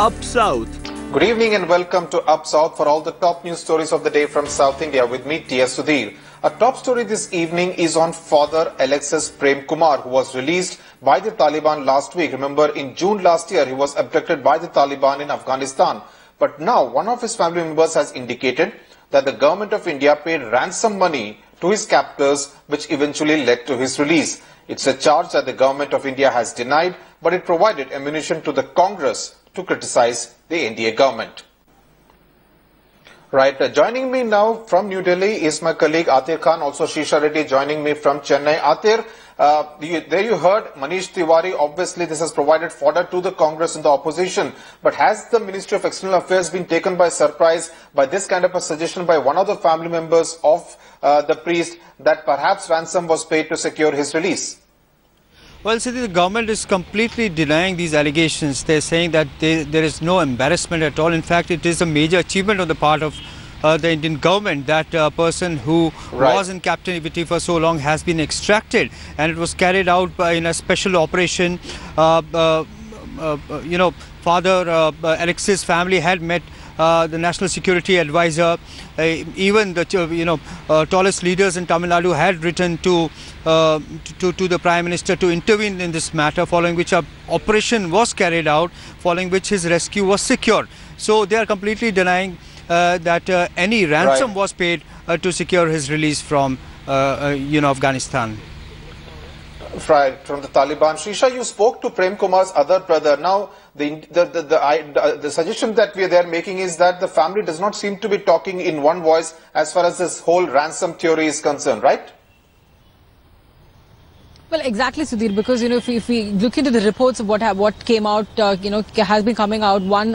Up South. Good evening and welcome to Up South for all the top news stories of the day from South India with me, T.S. Sudhir. A top story this evening is on Father Alexis Taliban, who was released by the Taliban last week. Remember, in June last year, he was abducted by the Taliban in Afghanistan. But now, one of his family members has indicated that the government of India paid ransom money to his captors, which eventually led to his release. It's a charge that the government of India has denied, but it provided ammunition to the Congress to criticize the NDA government. Right, joining me now from New Delhi is my colleague Atir Khan, also Shisha Reddy joining me from Chennai. Atir, there you heard Manish Tiwari. Obviously, this has provided fodder to the Congress and the opposition. But has the Ministry of External Affairs been taken by surprise by this kind of a suggestion by one of the family members of the priest that perhaps ransom was paid to secure his release? Well, Siddhi, the government is completely denying these allegations. They're saying that there is no embarrassment at all. In fact, it is a major achievement on the part of the Indian government that a person who was in captivity for so long has been extracted, and it was carried out in a special operation. Father Alexis' family had met the National Security Advisor. Even the tallest leaders in Tamil Nadu had written to the Prime Minister to intervene in this matter, following which a operation was carried out, following which his rescue was secured. So they are completely denying that any ransom was paid to secure his release from Afghanistan. Right, from the Taliban. Shisha, you spoke to Prem Kumar's other brother. Now, the suggestion that they are making is that the family does not seem to be talking in one voice as far as this whole ransom theory is concerned, right? Well, exactly, Sudhir, because, if we look into the reports of what came out, has been coming out. One,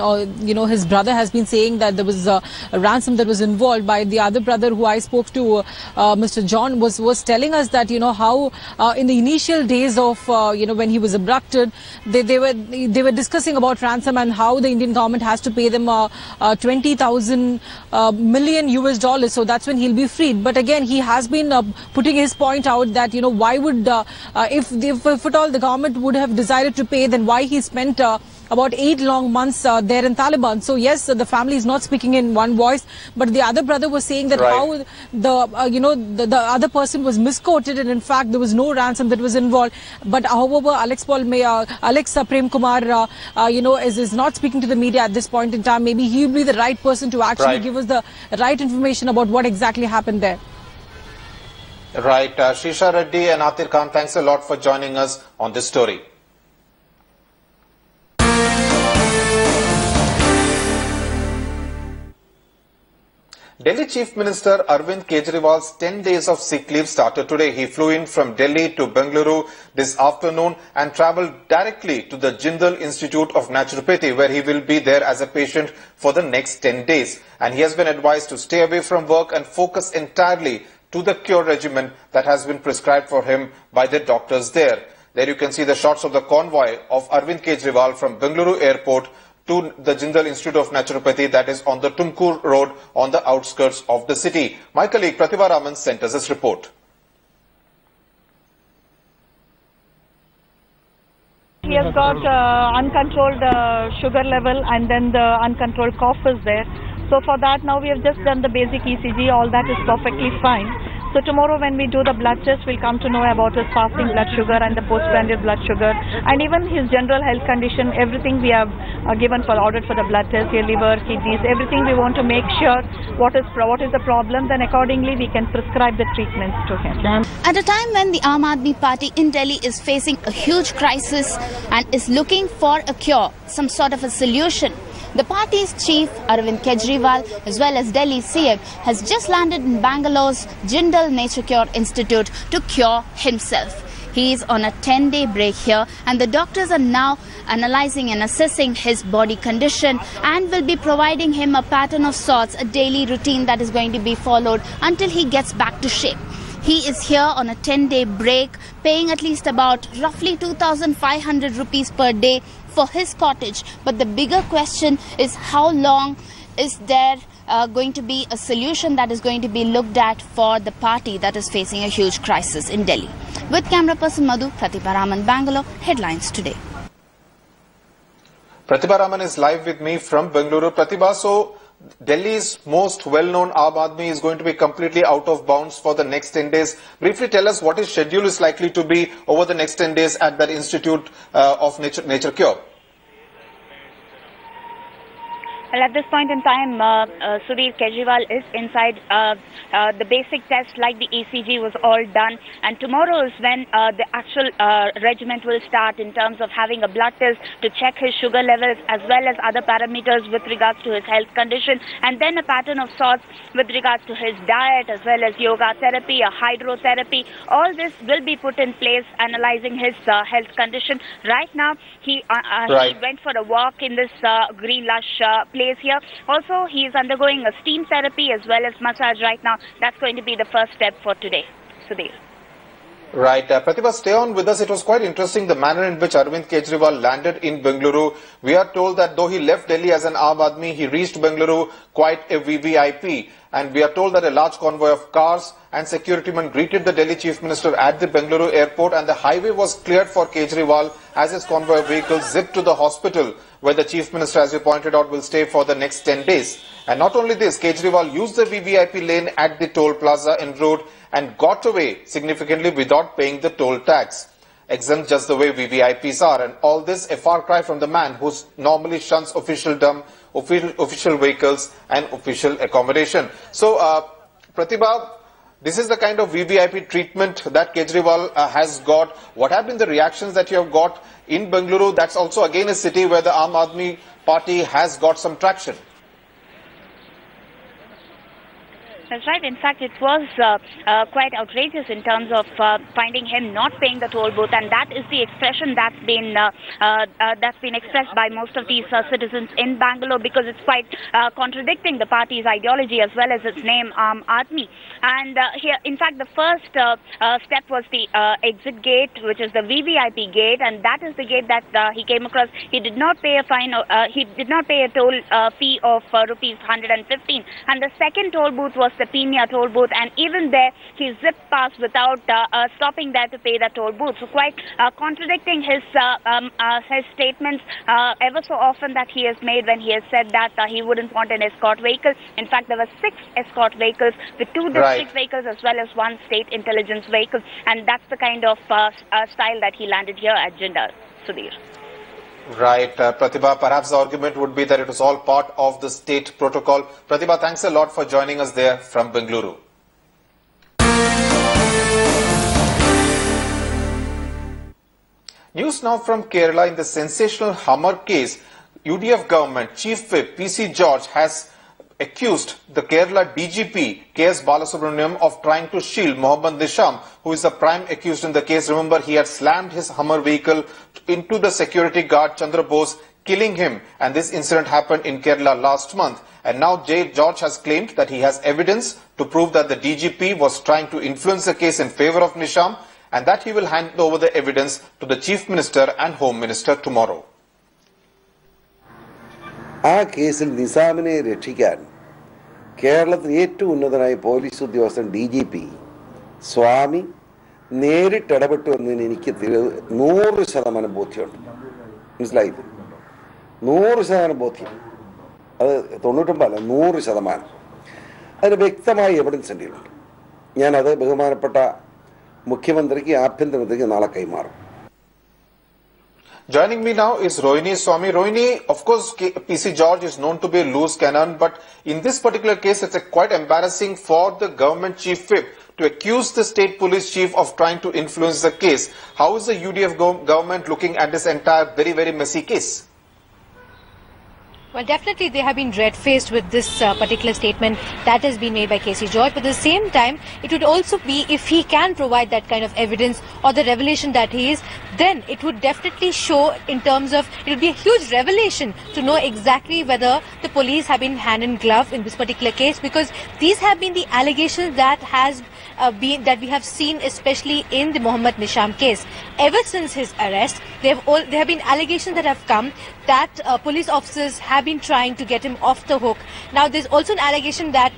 his brother has been saying that there was a ransom that was involved. By the other brother who I spoke to, Mr. John, was telling us that, how in the initial days of, when he was abducted, they were discussing about ransom and how the Indian government has to pay them 20,000 million US. So that's when he'll be freed. But again, he has been putting his point out that, why would if at all the government would have decided to pay, then why he spent about 8 long months there in Taliban. So yes, the family is not speaking in one voice, but the other brother was saying that how the other person was misquoted, and in fact there was no ransom that was involved. But however, Alex Prem Kumar is not speaking to the media at this point in time. Maybe he will be the right person to actually give us the right information about what exactly happened there. Right, Shisha Reddy and Atir Khan, thanks a lot for joining us on this story. Delhi Chief Minister Arvind Kejriwal's 10 days of sick leave started today. He flew in from Delhi to Bengaluru this afternoon and travelled directly to the Jindal Institute of Naturopathy, where he will be there as a patient for the next 10 days. And he has been advised to stay away from work and focus entirely to the cure regimen that has been prescribed for him by the doctors there. There you can see the shots of the convoy of Arvind Kejriwal from Bengaluru airport to the Jindal Institute of Naturopathy that is on the Tumkur road on the outskirts of the city. My colleague Pratibha Raman sent us this report. He has got uncontrolled sugar level, and then the uncontrolled cough is there. So for that, now we have just done the basic ECG. All that is perfectly fine. So tomorrow when we do the blood test, we'll come to know about his fasting blood sugar and the postprandial blood sugar, and even his general health condition. Everything we have ordered for the blood test, your liver, kidneys, everything. We want to make sure what is the problem. Then accordingly we can prescribe the treatments to him. At a time when the Aam Aadmi Party in Delhi is facing a huge crisis and is looking for a cure, some sort of a solution, the party's chief, Arvind Kejriwal, as well as Delhi CM, has just landed in Bangalore's Jindal Nature Cure Institute to cure himself. He is on a 10-day break here, and the doctors are now analyzing and assessing his body condition and will be providing him a pattern of sorts, a daily routine that is going to be followed until he gets back to shape. He is here on a 10-day break, paying at least about roughly 2,500 rupees per day for his cottage. But the bigger question is, how long is there going to be a solution that is going to be looked at for the party that is facing a huge crisis in Delhi? With camera person Madhu, Pratibha Raman, Bangalore, Headlines Today. Pratibha Raman is live with me from Bengaluru. Pratibha, so Delhi's most well-known Aam Aadmi is going to be completely out of bounds for the next 10 days. Briefly tell us what his schedule is likely to be over the next 10 days at that Institute of Nature Cure. Well, at this point in time, Sudhir, Kejriwal is inside. The basic test like the ECG was all done, and tomorrow is when the actual regiment will start in terms of having a blood test to check his sugar levels as well as other parameters with regards to his health condition, and then a pattern of sorts with regards to his diet as well as yoga therapy, a hydrotherapy. All this will be put in place, analyzing his health condition. Right now, he went for a walk in this green lush place here. Also, he is undergoing a steam therapy as well as massage right now. That's going to be the first step for today. Sudhir. Right. Pratibha, stay on with us. It was quite interesting the manner in which Arvind Kejriwal landed in Bengaluru. We are told that though he left Delhi as an Aam Aadmi, he reached Bengaluru quite a VVIP. And we are told that a large convoy of cars and security men greeted the Delhi Chief Minister at the Bengaluru airport, and the highway was cleared for Kejriwal as his convoy of vehicles zipped to the hospital, where the Chief Minister, as you pointed out, will stay for the next 10 days. And not only this, Kejriwal used the VVIP lane at the toll plaza en route and got away significantly without paying the toll tax. Exempt just the way VVIPs are, and all this a far cry from the man who normally shuns officialdom, official vehicles and official accommodation. So, Pratibha, this is the kind of VVIP treatment that Kejriwal has got. What have been the reactions that you have got in Bengaluru? That's also again a city where the Aam Aadmi party has got some traction. That's right. In fact, it was quite outrageous in terms of finding him not paying the toll booth, and that is the expression that's been expressed by most of these citizens in Bangalore, because it's quite contradicting the party's ideology as well as its name, Aam Aadmi. And here, in fact, the first step was the exit gate, which is the VVIP gate, and that is the gate that he came across. He did not pay a fine. He did not pay a toll fee of rupees 115, and the second toll booth was the Pinya toll booth, and even there he zipped past without stopping there to pay the toll booth. So quite contradicting his statements ever so often that he has made when he has said that he wouldn't want an escort vehicle. In fact, there were 6 escort vehicles with 2 district vehicles as well as 1 state intelligence vehicle, and that's the kind of style that he landed here at Jindal. Sudhir. Right, Pratibha, perhaps the argument would be that it was all part of the state protocol. Pratibha, thanks a lot for joining us there from Bengaluru. News now from Kerala. In the sensational Hummer case, UDF government Chief Whip PC George has accused the Kerala DGP KS Balasubramaniam of trying to shield Mohammad Nisham, who is the prime accused in the case. Remember, he had slammed his Hummer vehicle into the security guard Chandra Bose, killing him, and this incident happened in Kerala last month. And now George has claimed that he has evidence to prove that the DGP was trying to influence the case in favor of Nisham, and that he will hand over the evidence to the Chief Minister and Home Minister tomorrow. ആ കേസിൽ നിസാമിനെ രക്ഷിക്കാൻ കേരളത്തിൽ ഏറ്റവും ഉന്നതനായ police ഉദ്യോഗസ്ഥൻ DGP സ്വാമി നേരിട്ടിടപെട്ടു എന്നതിന് എനിക്ക് 100% ബോധ്യമുണ്ട്. മനസ്സിലായില്ലേ? 100% ബോധ്യം. അത് 99 അല്ല, 100%. അതിന് വ്യക്തമായ എവിഡൻസ് എൻ്റെ ഉണ്ട്. ഞാനത് ബഹുമാനപ്പെട്ട മുഖ്യമന്ത്രിക്ക് ആഭ്യന്തരമന്ത്രിക്ക് നാളെ കൈമാറും. Joining me now is Rohini Swami. Rohini, of course, PC George is known to be a loose cannon, but in this particular case, it's quite embarrassing for the government chief whip to accuse the state police chief of trying to influence the case. How is the UDF government looking at this entire very, very messy case? Well, definitely they have been red-faced with this particular statement that has been made by KC George. But at the same time, it would also be, if he can provide that kind of evidence or the revelation that he is, then it would definitely show in terms of, it would be a huge revelation to know exactly whether the police have been hand in glove in this particular case, because these have been the allegations that that we have seen, especially in the Mohammad Nisham case. Ever since his arrest, there have been allegations that have come that police officers have been trying to get him off the hook. Now, there's also an allegation that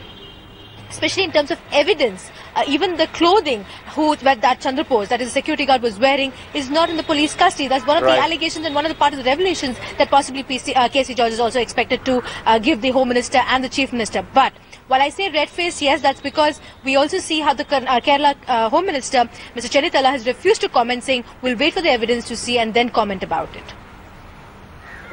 especially in terms of evidence. Even the clothing that Chandrapose, that is the security guard, was wearing is not in the police custody. That's one of the allegations and one of the part of the revelations that possibly KC George is also expected to give the Home Minister and the Chief Minister. But while I say red-faced, yes, that's because we also see how the Kerala Home Minister, Mr. Chennithala, has refused to comment, saying we'll wait for the evidence to see and then comment about it.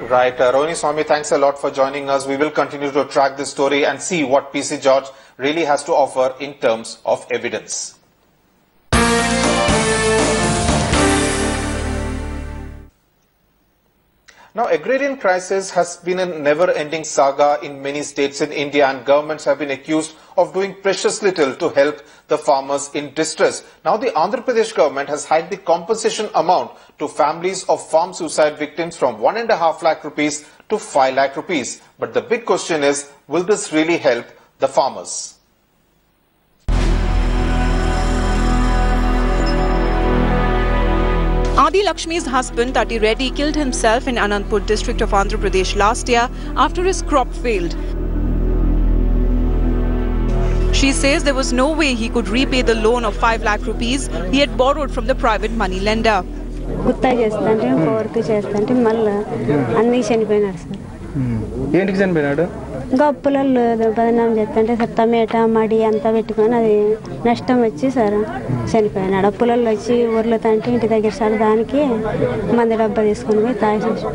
Right. Rohini Swami, thanks a lot for joining us. We will continue to track this story and see what PC George really has to offer in terms of evidence. Now, agrarian crisis has been a never-ending saga in many states in India, and governments have been accused of doing precious little to help the farmers in distress. Now, the Andhra Pradesh government has hiked the compensation amount to families of farm suicide victims from 1.5 lakh rupees to 5 lakh rupees. But the big question is, will this really help the farmers? Adi Lakshmi's husband, Tati Reddy, killed himself in Anandpur district of Andhra Pradesh last year after his crop failed. She says there was no way he could repay the loan of 5 lakh rupees he had borrowed from the private money lender. గొప్పలలో బదనాం చేస్తుంటే sir టమాటా మడి అంతా పెట్టుకొని అది నష్టం వచ్చి sir చనిపోయినాడు. పొలాల్లో వచ్చి ఊర్లో తంటే ఇంటి దగ్గర సార్ దానికి మంది డబ్బా తీసుకొని పోయి తాగేసి.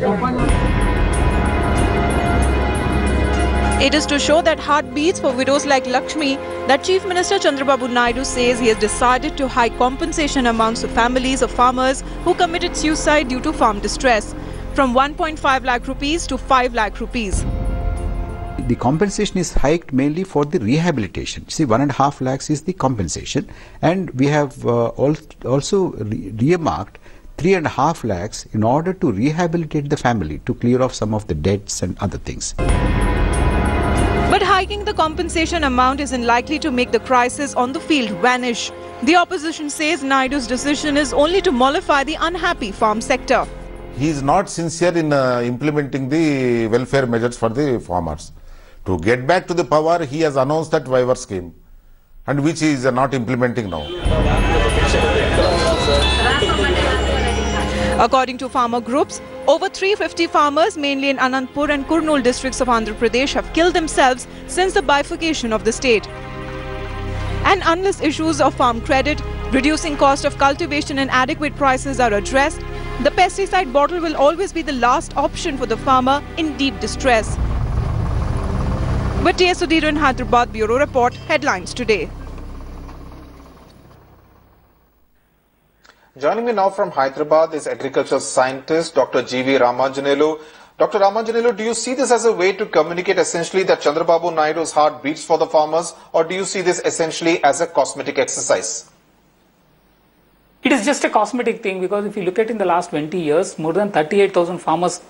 It is to show that heart beats for widows like Lakshmi that Chief Minister Chandrababu Naidu says he has decided to hike compensation amounts to families of farmers who committed suicide due to farm distress from 1.5 lakh rupees to 5 lakh rupees. The compensation is hiked mainly for the rehabilitation. See, 1.5 lakhs is the compensation, and we have also remarked 3.5 lakhs in order to rehabilitate the family, to clear off some of the debts and other things. But hiking the compensation amount isn't likely to make the crisis on the field vanish. The opposition says Naidu's decision is only to mollify the unhappy farm sector. He is not sincere in implementing the welfare measures for the farmers. To get back to the power, he has announced that waiver scheme, and which he is not implementing now. According to farmer groups, over 350 farmers, mainly in Anandpur and Kurnool districts of Andhra Pradesh, have killed themselves since the bifurcation of the state. And unless issues of farm credit, reducing cost of cultivation and adequate prices are addressed, the pesticide bottle will always be the last option for the farmer in deep distress. But T.S. Sudhir in Hyderabad, Bureau Report, Headlines Today. Joining me now from Hyderabad is agricultural scientist Dr. G.V. Ramanjanelu. Dr. Ramanjanelu, do you see this as a way to communicate essentially that Chandrababu Naidu's heart beats for the farmers, or do you see this essentially as a cosmetic exercise? It is just a cosmetic thing, because if you look at in the last 20 years, more than 38,000 farmers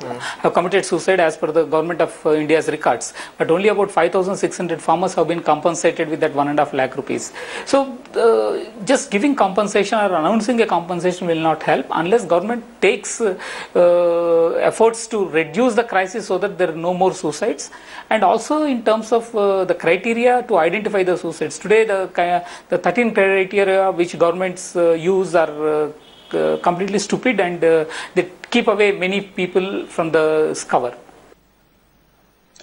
have committed suicide as per the government of India's records. But only about 5,600 farmers have been compensated with that 1.5 lakh rupees. So just giving compensation or announcing a compensation will not help unless government takes efforts to reduce the crisis so that there are no more suicides. And also in terms of the criteria to identify the suicides. Today the 13 criteria which governments use are completely stupid, and they keep away many people from the cover.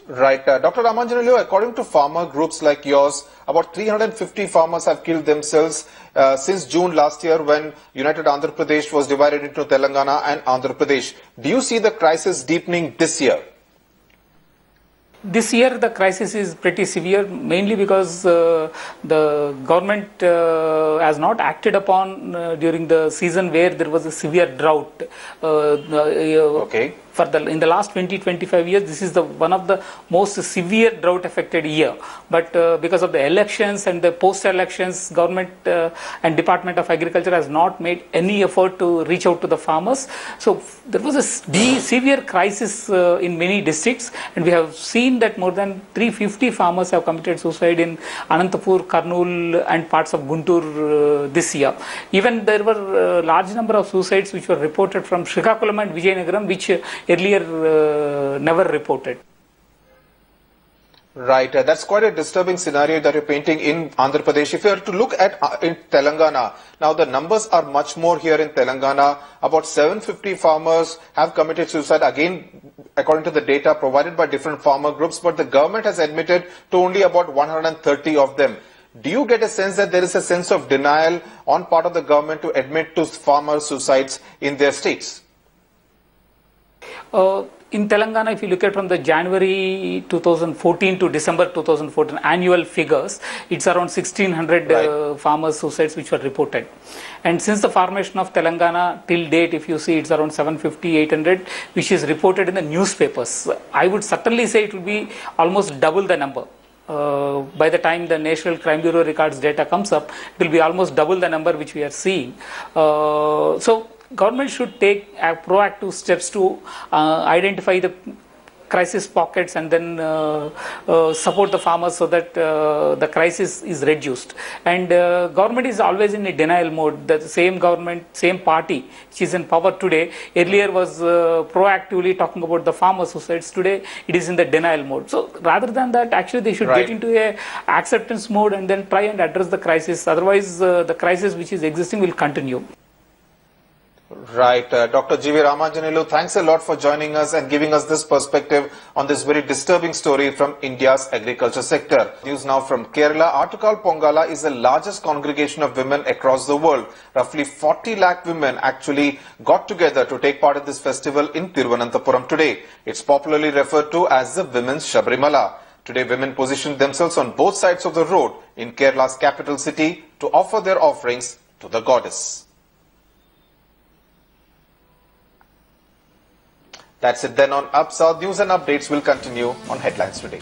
Right. Dr. Ramanjanelu, according to farmer groups like yours, about 350 farmers have killed themselves since June last year, when United Andhra Pradesh was divided into Telangana and Andhra Pradesh. Do you see the crisis deepening this year? This year the crisis is pretty severe, mainly because the government has not acted upon during the season where there was a severe drought. Okay. In the last 20-25 years, this is one of the most severe drought affected year. But because of the elections and the post-elections, government and Department of Agriculture has not made any effort to reach out to the farmers. So there was a severe crisis in many districts, and we have seen that more than 350 farmers have committed suicide in Anantapur, Kurnool and parts of Guntur this year. Even there were a large number of suicides which were reported from Srikakulam and Vijayanagaram, which earlier never reported. Right, that's quite a disturbing scenario that you're painting in Andhra Pradesh. If you were to look at in Telangana, now the numbers are much more here in Telangana. About 750 farmers have committed suicide, again, according to the data provided by different farmer groups, but the government has admitted to only about 130 of them. Do you get a sense that there is a sense of denial on part of the government to admit to farmer suicides in their states? In Telangana, if you look at from the January 2014 to December 2014 annual figures, it's around 1600 farmers' suicides which were reported. And since the formation of Telangana till date, if you see, it's around 750, 800, which is reported in the newspapers. I would certainly say it will be almost double the number. By the time the National Crime Bureau records data comes up, it will be almost double the number which we are seeing. So government should take proactive steps to identify the crisis pockets and then support the farmers so that the crisis is reduced. And government is always in a denial mode. The same government, same party which is in power today, earlier was proactively talking about the farmer suicides. Today it is in the denial mode. So rather than that, actually they should get into a acceptance mode and then try and address the crisis. Otherwise the crisis which is existing will continue. Right. Dr. G.V. Ramanjanelu, thanks a lot for joining us and giving us this perspective on this very disturbing story from India's agriculture sector. News now from Kerala. Atukal Pongala is the largest congregation of women across the world. Roughly 40 lakh women actually got together to take part in this festival in Thiruvananthapuram today. It's popularly referred to as the Women's Sabrimala. Today, women positioned themselves on both sides of the road in Kerala's capital city to offer their offerings to the goddess. That's it then on Up South. News and updates will continue on Headlines Today.